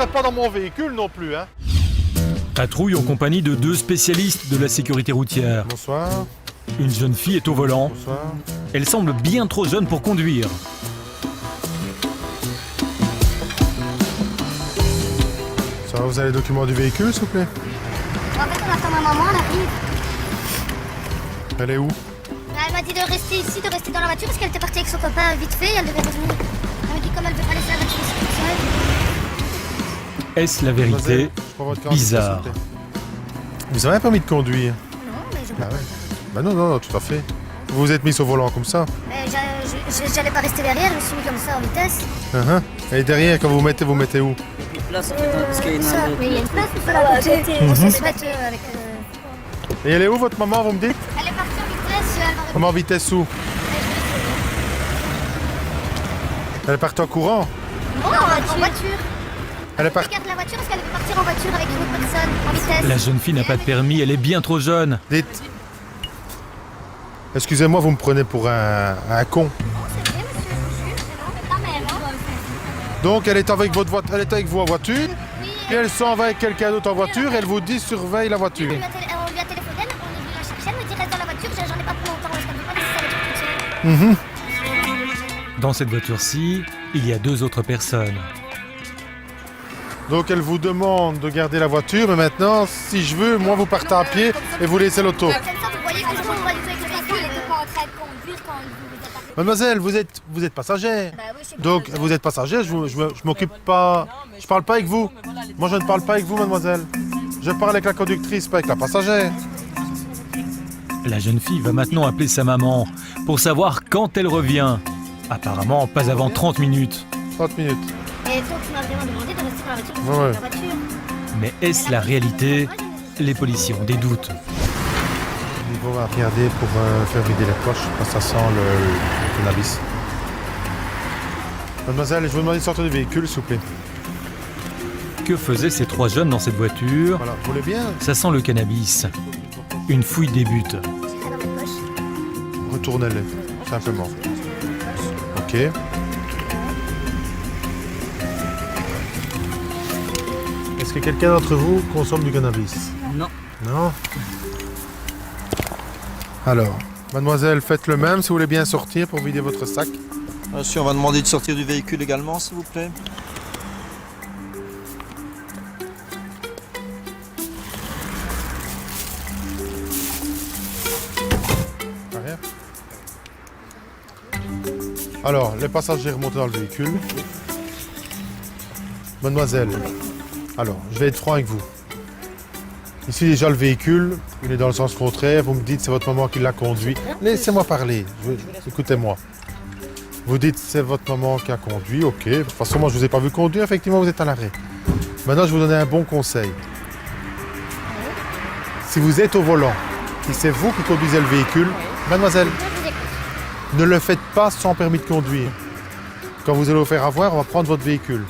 rentrez pas dans mon véhicule non plus, hein. Patrouille en compagnie de 2 spécialistes de la sécurité routière. Bonsoir. Une jeune fille est au volant. Bonsoir. Elle semble bien trop jeune pour conduire. Ça va, vous avez les documents du véhicule, s'il vous plaît? En fait, on attend ma maman, elle arrive. Elle est où? Elle m'a dit de rester ici, de rester dans la voiture parce qu'elle était partie avec son copain vite fait, elle devait revenir. Elle m'a dit comme elle veut pas laisser la voiture ici toute seule. Est-ce la vérité? Je prends votre carte, Bizarre. s'il vous plaît. Vous avez un permis de conduire? Non, mais je peux Bah ouais. Bah non, tout à fait. Vous vous êtes mis au volant comme ça. J'allais pas rester derrière, je me suis mis comme ça en vitesse. Et derrière, quand vous mettez où? Ça, mais il y a une place tout seul à côté. On sait se mettre avec... Et elle est où, votre maman, vous me dites? Elle est partie en vitesse, elle va Comment en vitesse où? Elle est partie en courant? en voiture. Elle est Elle partie... garde la voiture parce qu'elle veut partir en voiture avec une autre personne en vitesse. La jeune fille n'a pas de permis, elle est bien trop jeune. Dites... Excusez-moi, vous me prenez pour un con. C'est vrai, monsieur, je vous jure, c'est ta mère, hein. Donc, elle est avec votre voiture, elle est avec vous en voiture, Oui, puis elle s'en va avec quelqu'un d'autre en voiture, et elle vous dit surveille la voiture. on lui a téléphoné, on est venu la chercher, elle me dit reste dans la voiture, j'en ai pas pour longtemps, parce qu'elle ne veut pas laisser sa voiture toute seule. Dans cette voiture-ci, il y a 2 autres personnes. Donc elle vous demande de garder la voiture, mais maintenant, si je veux, moi vous partez à pied et vous laissez l'auto. Comme ça, vous voyez que je ne pas du tout avec le véhicule, elle n'était pas en train de conduire quand vous êtes arrivé. Mademoiselle, vous êtes passagère. Bah oui, c'est Donc vous êtes passagère, je m'occupe pas, je parle pas avec vous. Moi je ne parle pas avec vous, mademoiselle. Je parle avec la conductrice, pas avec la passagère. La jeune fille va maintenant appeler sa maman pour savoir quand elle revient. Apparemment, pas avant 30 minutes. 30 minutes. Et donc, tu m'as vraiment demandé de rester dans la voiture, de Ouais. dans la voiture. Mais est-ce la réalité? Les policiers ont des doutes. On va regarder pour faire vider les poches, parce que ça sent le cannabis. Mademoiselle, je vous demande de sortir du véhicule, s'il vous plaît. Que faisaient ces 3 jeunes dans cette voiture? Voilà, vous voulez bien? Ça sent le cannabis. Une fouille débute. J'ai ça dans mes poches. Retournez-les, simplement. Ok. Est-ce que quelqu'un d'entre vous consomme du cannabis? Non. Non? Alors, mademoiselle, faites le même si vous voulez bien sortir pour vider votre sac. Monsieur, on va demander de sortir du véhicule également, s'il vous plaît. Arrière. Alors, les passagers remontent dans le véhicule. Mademoiselle, alors, je vais être franc avec vous. Ici, déjà, le véhicule, il est dans le sens contraire. Vous me dites, c'est votre maman qui l'a conduit. Laissez-moi parler. Écoutez-moi. Vous dites, c'est votre maman qui a conduit. OK. De toute façon, moi, je ne vous ai pas vu conduire. Effectivement, vous êtes à l'arrêt. Maintenant, je vais vous donner un bon conseil. Si vous êtes au volant, si c'est vous qui conduisez le véhicule, mademoiselle, ne le faites pas sans permis de conduire. Quand vous allez vous faire avoir, on va prendre votre véhicule.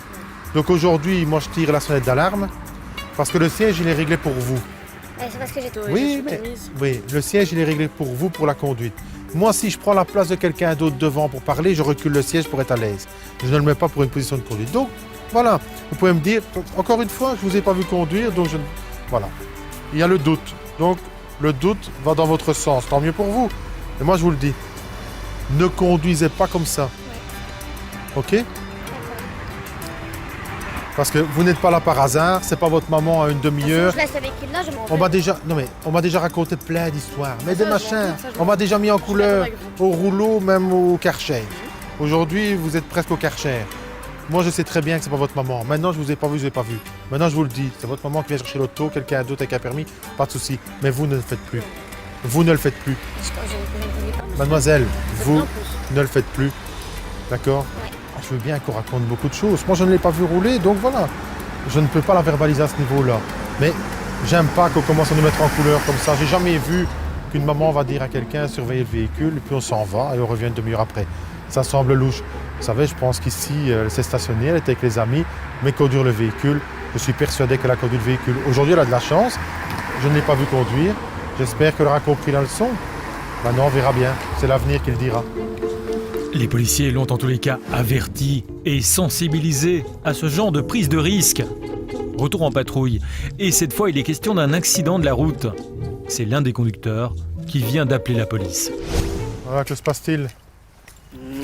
Donc aujourd'hui, moi, je tire la sonnette d'alarme parce que le siège, il est réglé pour vous. C'est parce que j'ai tout. Oui, mais oui, le siège, il est réglé pour vous, pour la conduite. Moi, si je prends la place de quelqu'un d'autre devant pour parler, je recule le siège pour être à l'aise. Je ne le mets pas pour une position de conduite. Donc, voilà. Vous pouvez me dire, encore une fois, je ne vous ai pas vu conduire, donc je... Voilà. Il y a le doute. Donc, le doute va dans votre sens. Tant mieux pour vous. Et moi, je vous le dis. Ne conduisez pas comme ça. OK? Parce que vous n'êtes pas là par hasard, c'est pas votre maman à une demi-heure. Je laisse le véhicule là, je m'en On m'a déjà raconté plein d'histoires, mais des machins. On m'a déjà mis en couleur au rouleau, même au Karcher. Aujourd'hui, vous êtes presque au Karcher. Moi, je sais très bien que c'est pas votre maman. Maintenant, je vous ai pas vu, je vous ai pas vu. Maintenant, je vous le dis, c'est votre maman qui vient chercher l'auto, quelqu'un d'autre avec un permis, pas de souci. Mais vous ne le faites plus. Vous ne le faites plus. Mademoiselle, vous ne le faites plus. D'accord? Je veux bien qu'on raconte beaucoup de choses. Moi, je ne l'ai pas vu rouler, donc voilà. Je ne peux pas la verbaliser à ce niveau-là. Mais j'aime pas qu'on commence à nous mettre en couleur comme ça. J'ai jamais vu qu'une maman va dire à quelqu'un surveiller le véhicule, et puis on s'en va et on revient une demi-heure après. Ça semble louche. Vous savez, je pense qu'ici, elle s'est stationnée, elle était avec les amis, mais conduire le véhicule, je suis persuadé qu'elle a conduit le véhicule. Aujourd'hui, elle a de la chance. Je ne l'ai pas vu conduire. J'espère qu'elle aura compris la leçon. Maintenant, on verra bien. C'est l'avenir qui le dira. Les policiers l'ont en tous les cas averti et sensibilisé à ce genre de prise de risque. Retour en patrouille, et cette fois il est question d'un accident de la route. C'est l'un des conducteurs qui vient d'appeler la police. Voilà, que se passe-t-il?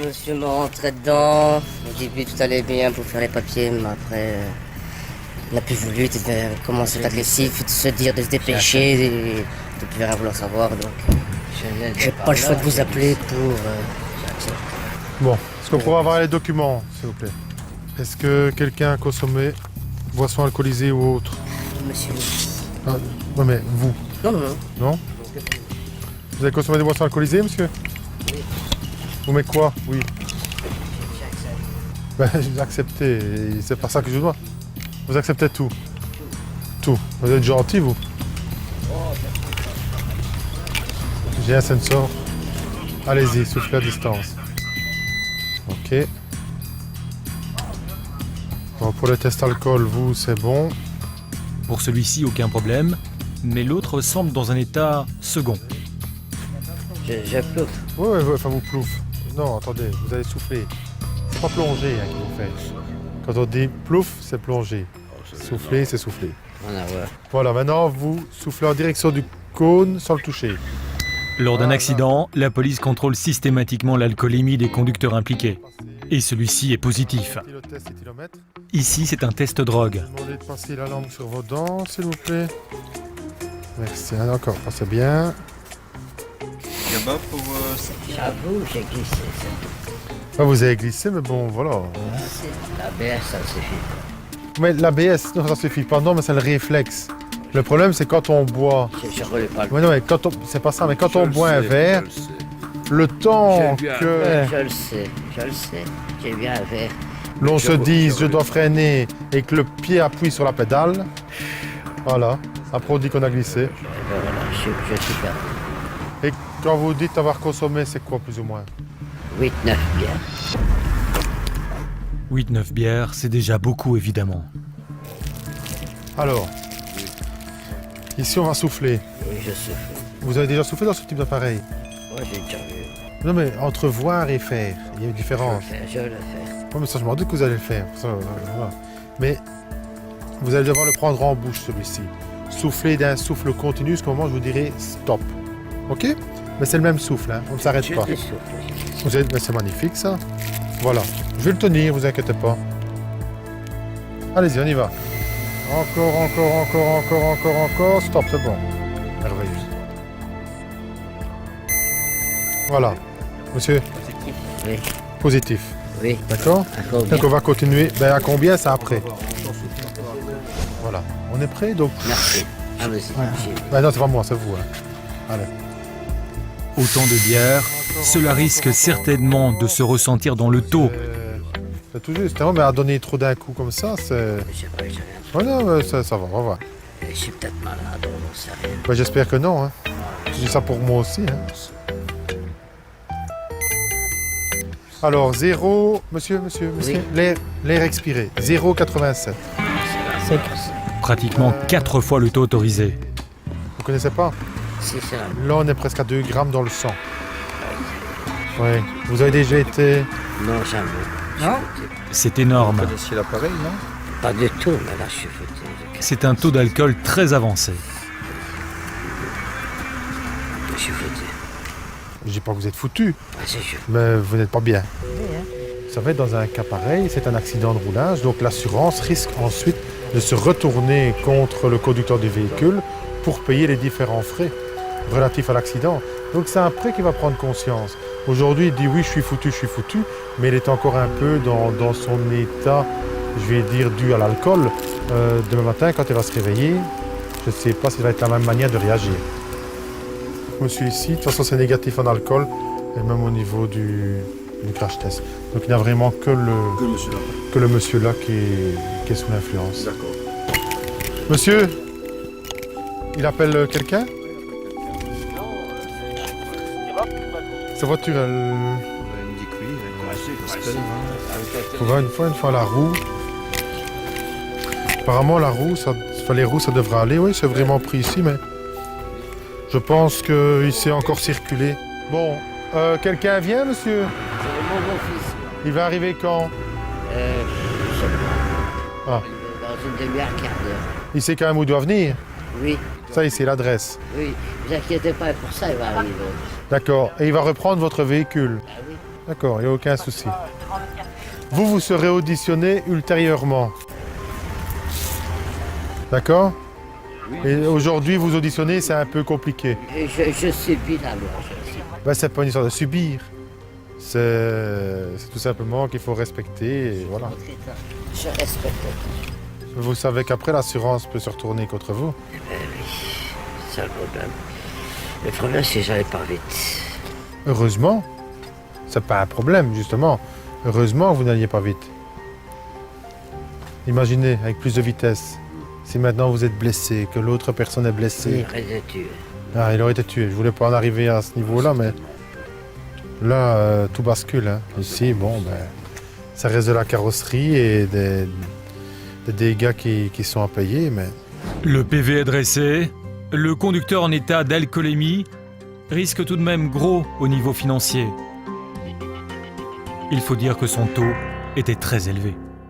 Monsieur me rentrait dedans. Au début, tout allait bien pour faire les papiers, mais après, il n'a plus voulu. Il devait commencer à être agressif, de se dire de se dépêcher, et de plus rien vouloir savoir. Donc, j'ai pas le choix de vous appeler pour. Bon, est-ce qu'on pourra avoir les documents, s'il vous plaît? Est-ce que quelqu'un a consommé boisson alcoolisée ou autre? Monsieur. Ah, non mais vous, Non. non? Vous avez consommé des boissons alcoolisées, monsieur? Vous mettez quoi? Oui. Ben, j'ai accepté, et c'est pas ça que je dois. Vous acceptez tout? Tout. Vous êtes gentil, vous? J'ai un sensor. Allez-y, soufflez à distance. Ok. Bon, pour le test alcool, vous, c'est bon. Pour celui-ci, aucun problème, mais l'autre semble dans un état second. Je plouffe. Oui, enfin vous plouffe. Non, attendez, vous allez souffler. C'est pas plonger hein, qu'il faut faire. Quand on dit plouf, c'est plonger. Souffler, c'est souffler. Voilà, ouais. Voilà, maintenant vous soufflez en direction du cône sans le toucher. Lors d'un accident, la police contrôle systématiquement l'alcoolémie des conducteurs impliqués. Et celui-ci est positif. Test éthylomètre. Ici, c'est un test drogue. Demandez de passer la langue sur vos dents, s'il vous plaît. Merci, hein, d'accord, passez bien. Gaba pour... J'avoue, j'ai glissé. Ah, vous avez glissé, mais bon, voilà. La BS, ça suffit. Mais l'ABS, non, ça suffit pas. Non, mais c'est le réflexe. Le problème, c'est quand on boit. Je relève pas le. Ouais, non, mais quand on... c'est pas ça, mais quand on boit un verre, le temps que Je le sais. J'ai bien un verre. l'on se dise je dois freiner et que le pied appuie sur la pédale, voilà, après on dit qu'on a glissé. Et ben voilà, je suis perdu. Et quand vous dites avoir consommé, c'est quoi plus ou moins? 8-9 bières. 8-9 bières, c'est déjà beaucoup évidemment. Alors, ici on va souffler. Oui, je souffle. Vous avez déjà soufflé dans ce type d'appareil? Moi, j'ai déjà vu. Non mais entre voir et faire, il y a une différence. Je vais le faire. Oui, mais ça je m'en doute que vous allez le faire. Ça, voilà. Mais vous allez devoir le prendre en bouche celui-ci. Souffler d'un souffle continu jusqu'au moment où je vous dirai stop. Ok? Mais c'est le même souffle, hein. On ne s'arrête pas. Je souffle. Vous êtes... mais c'est magnifique ça. Voilà. Je vais le tenir, vous inquiétez pas. Allez-y, on y va. Encore. Stop, c'est bon. Merveilleux. Voilà. Monsieur, Oui, positif. oui. D'accord? Encore bien. Donc on va continuer. Ben à combien, c'est après. Voilà. On est prêt, donc... Merci. Ah, mais c'est Ben non, c'est pas moi, c'est vous. Hein. Allez. Autant de bières, cela risque certainement de se ressentir dans le taux. C'est tout juste. Hein, mais à donner trop d'un coup comme ça, c'est... Je sais pas, j'ai rien. Ouais, non, mais ça va, on va voir. Je suis peut-être malade, on n'en sait rien. Ben, j'espère que non. Hein. Je dis ça pour moi aussi. Hein. Alors, 0... Monsieur, Oui. l'air expiré. 0,87. Pratiquement 4 fois le taux autorisé. Vous connaissez pas? Si, c'est là. Là, on est presque à 2 grammes dans le sang. Oui. Vous avez déjà été... Non, jamais. Non. C'est énorme. Vous connaissiez l'appareil, non? Pas du tout, mais là, je suis foutu. C'est un taux d'alcool très avancé. Je suis foutu. Je dis pas que vous êtes foutu, Ah, c'est sûr. mais vous n'êtes pas bien. Vous savez, dans un cas pareil, c'est un accident de roulage, donc l'assurance risque ensuite de se retourner contre le conducteur du véhicule pour payer les différents frais relatifs à l'accident. Donc c'est après qu'il va prendre conscience. Aujourd'hui, il dit oui, je suis foutu, mais il est encore un peu dans son état, je vais dire, dû à l'alcool. Demain matin, quand il va se réveiller, je ne sais pas si ça va être la même manière de réagir. Monsieur ici, de toute façon c'est négatif en alcool, et même au niveau du crash test. Donc il n'y a vraiment que le monsieur là qui est sous l'influence. D'accord. Monsieur, il appelle quelqu'un? Sa voiture, elle... Il me dit que oui, il faut voir une fois la roue. Apparemment la roue, les roues ça devrait aller, oui c'est vraiment pris ici, mais je pense qu'il s'est encore circulé. Bon, quelqu'un vient monsieur? C'est mon beau-fils. Il va arriver quand? Je sais pas. Ah. Dans une demi-heure, quart d'heure. Il sait quand même où il doit venir. Oui, Ça, c'est l'adresse. oui. Ne vous inquiétez pas, pour ça, il va arriver. D'accord. Et il va reprendre votre véhicule. Ah oui. D'accord, il n'y a aucun souci. Vous serez auditionné ultérieurement. D'accord? Et aujourd'hui, vous auditionnez, c'est un peu compliqué. Et je subis la loi. Je subis. Ben, c'est pas une histoire de subir. C'est tout simplement qu'il faut respecter, et voilà. Je respecte. Vous savez qu'après, l'assurance peut se retourner contre vous. Eh oui, c'est ça le problème. Le problème, c'est que j'allais pas vite. Heureusement, c'est pas un problème, justement. Heureusement que vous n'alliez pas vite. Imaginez, avec plus de vitesse. Si maintenant vous êtes blessé, que l'autre personne est Il blessée. reste de tuer. Ah, il aurait été tué. Je voulais pas en arriver à ce niveau-là, mais là, tout bascule. Hein. Ici, bon, ben, ça reste de la carrosserie et des dégâts qui sont à payer, mais Le PV est dressé. Le conducteur en état d'alcoolémie risque tout de même gros au niveau financier. Il faut dire que son taux était très élevé.